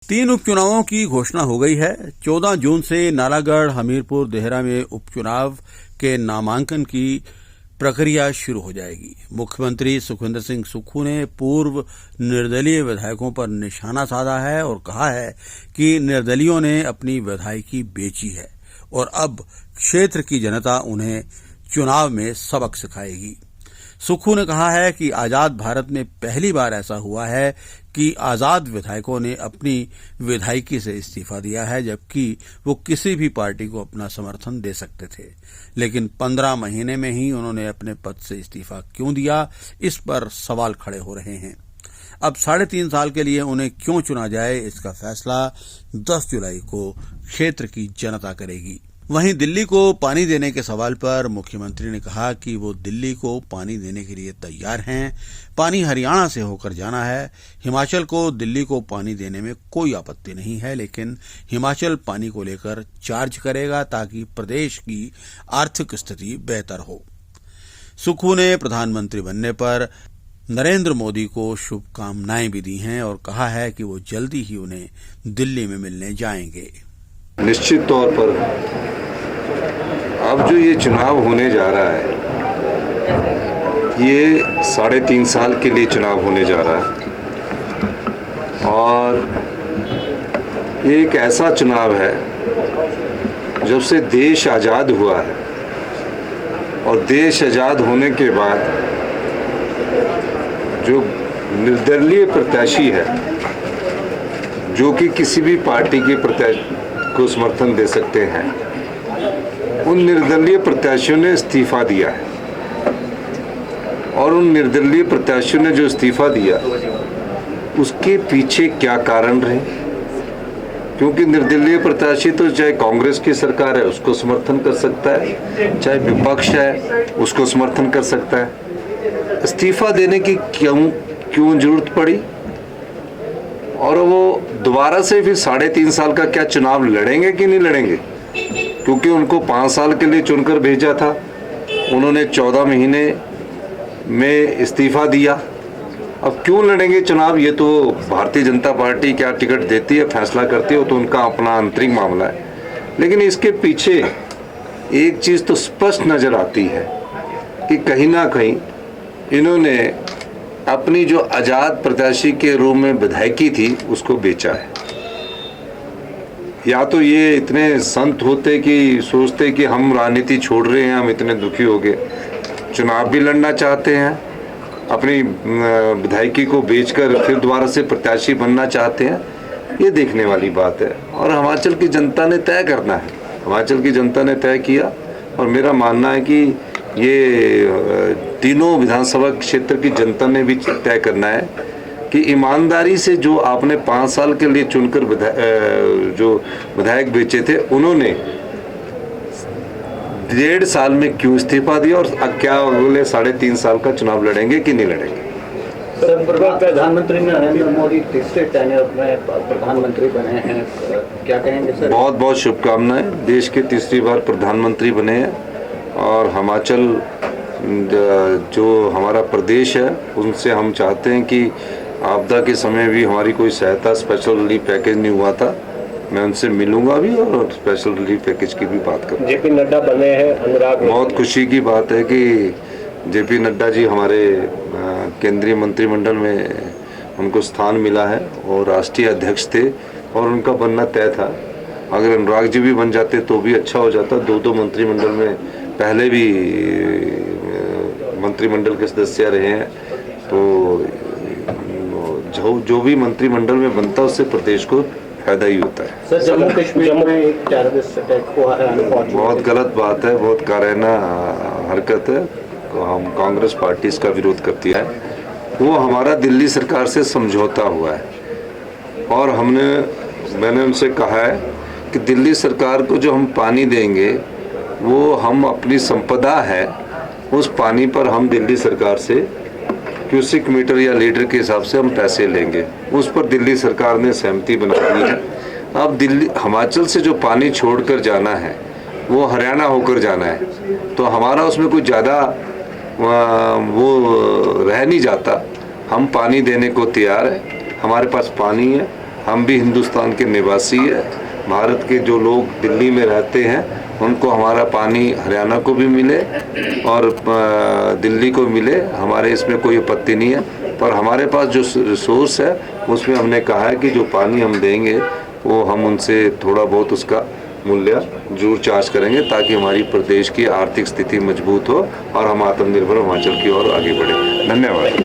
तीन उपचुनावों की घोषणा हो गई है। 14 जून से नालागढ़, हमीरपुर, देहरा में उपचुनाव के नामांकन की प्रक्रिया शुरू हो जाएगी। मुख्यमंत्री सुखविंदर सिंह सुक्खू ने पूर्व निर्दलीय विधायकों पर निशाना साधा है और कहा है कि निर्दलियों ने अपनी विधायकी बेची है और अब क्षेत्र की जनता उन्हें चुनाव में सबक सिखाएगी। सुक्खू ने कहा है कि आजाद भारत में पहली बार ऐसा हुआ है कि आजाद विधायकों ने अपनी विधायकी से इस्तीफा दिया है, जबकि वो किसी भी पार्टी को अपना समर्थन दे सकते थे, लेकिन 15 महीने में ही उन्होंने अपने पद से इस्तीफा क्यों दिया, इस पर सवाल खड़े हो रहे हैं। अब 3.5 साल के लिए उन्हें क्यों चुना जाए, इसका फैसला 10 जुलाई को क्षेत्र की जनता करेगी। वहीं दिल्ली को पानी देने के सवाल पर मुख्यमंत्री ने कहा कि वो दिल्ली को पानी देने के लिए तैयार हैं। पानी हरियाणा से होकर जाना है। हिमाचल को दिल्ली को पानी देने में कोई आपत्ति नहीं है, लेकिन हिमाचल पानी को लेकर चार्ज करेगा ताकि प्रदेश की आर्थिक स्थिति बेहतर हो। सुक्खू ने प्रधानमंत्री बनने पर नरेंद्र मोदी को शुभकामनाएं भी दी हैं और कहा है कि वो जल्दी ही उन्हें दिल्ली में मिलने जाएंगे। निश्चित तौर पर अब जो ये चुनाव होने जा रहा है, ये 3.5 साल के लिए चुनाव होने जा रहा है और ये एक ऐसा चुनाव है जब से देश आज़ाद हुआ है और देश आज़ाद होने के बाद जो निर्दलीय प्रत्याशी है, जो कि किसी भी पार्टी के प्रत्याशी को समर्थन दे सकते हैं, उन निर्दलीय प्रत्याशियों ने इस्तीफा दिया है और उन निर्दलीय प्रत्याशियों ने जो इस्तीफा दिया उसके पीछे क्या कारण रहे, क्योंकि निर्दलीय प्रत्याशी तो चाहे कांग्रेस की सरकार है उसको समर्थन कर सकता है, चाहे विपक्ष है उसको समर्थन कर सकता है। इस्तीफा देने की क्यों जरूरत पड़ी और वो दोबारा से फिर 3.5 साल का क्या चुनाव लड़ेंगे कि नहीं लड़ेंगे, क्योंकि उनको 5 साल के लिए चुनकर भेजा था, उन्होंने 14 महीने में इस्तीफा दिया। अब क्यों लड़ेंगे चुनाव, ये तो भारतीय जनता पार्टी क्या टिकट देती है, फैसला करती है, तो उनका अपना आंतरिक मामला है। लेकिन इसके पीछे एक चीज़ तो स्पष्ट नज़र आती है कि कहीं ना कहीं इन्होंने अपनी जो आज़ाद प्रत्याशी के रूप में विधायकी थी उसको बेचा है। या तो ये इतने संत होते कि सोचते कि हम राजनीति छोड़ रहे हैं, हम इतने दुखी हो गए, चुनाव भी लड़ना चाहते हैं, अपनी विधायकी को बेचकर फिर दोबारा से प्रत्याशी बनना चाहते हैं, ये देखने वाली बात है। और हिमाचल की जनता ने तय करना है, हिमाचल की जनता ने तय किया और मेरा मानना है कि ये तीनों विधानसभा क्षेत्र की जनता ने भी तय करना है कि ईमानदारी से जो आपने 5 साल के लिए चुनकर जो विधायक बेचे थे, उन्होंने 1.5 साल में क्यों इस्तीफा दिया और क्या अगले 3.5 साल का चुनाव लड़ेंगे कि नहीं लड़ेंगे। प्रधानमंत्री नरेंद्र मोदी तीसरे टेन्योर में प्रधानमंत्री बने हैं, क्या कहेंगे सर? बहुत बहुत शुभकामनाएं। देश के तीसरी बार प्रधानमंत्री बने हैं और हिमाचल जो हमारा प्रदेश है उनसे हम चाहते हैं कि आपदा के समय भी हमारी कोई सहायता, स्पेशल रिलीफ पैकेज नहीं हुआ था, मैं उनसे मिलूंगा भी और स्पेशल रिलीफ पैकेज की भी बात करूँगा। जेपी नड्डा बने हैं अनुराग। बहुत खुशी की बात है कि जेपी नड्डा जी हमारे केंद्रीय मंत्रिमंडल में उनको स्थान मिला है और राष्ट्रीय अध्यक्ष थे और उनका बनना तय था। अगर अनुराग जी भी बन जाते तो भी अच्छा हो जाता। 2 मंत्रिमंडल में पहले भी मंत्रिमंडल के सदस्य रहे हैं, तो जो भी मंत्रिमंडल में बनता है उससे प्रदेश को फायदा ही होता है। सर, जम्मू कश्मीर में एक टेररिस्ट अटैक हुआ है, बहुत गलत बात है, बहुत कायराना हरकत है। हम कांग्रेस पार्टी इसका विरोध करती है। वो हमारा दिल्ली सरकार से समझौता हुआ है और मैंने उनसे कहा है कि दिल्ली सरकार को जो हम पानी देंगे वो हम अपनी संपदा है, उस पानी पर हम दिल्ली सरकार से क्यूसिक मीटर या लीटर के हिसाब से हम पैसे लेंगे। उस पर दिल्ली सरकार ने सहमति बना दी है। अब हिमाचल से जो पानी छोड़कर जाना है वो हरियाणा होकर जाना है, तो हमारा उसमें कोई ज़्यादा वो रह नहीं जाता। हम पानी देने को तैयार है, हमारे पास पानी है हम भी हिंदुस्तान के निवासी हैं। भारत के जो लोग दिल्ली में रहते हैं उनको हमारा पानी हरियाणा को भी मिले और दिल्ली को मिले, हमारे इसमें कोई आपत्ति नहीं है। पर हमारे पास जो रिसोर्स है उसमें हमने कहा है कि जो पानी हम देंगे वो हम उनसे थोड़ा बहुत उसका मूल्य जरूर चार्ज करेंगे, ताकि हमारी प्रदेश की आर्थिक स्थिति मजबूत हो और हम आत्मनिर्भर हिमाचल की ओर आगे बढ़े। धन्यवाद।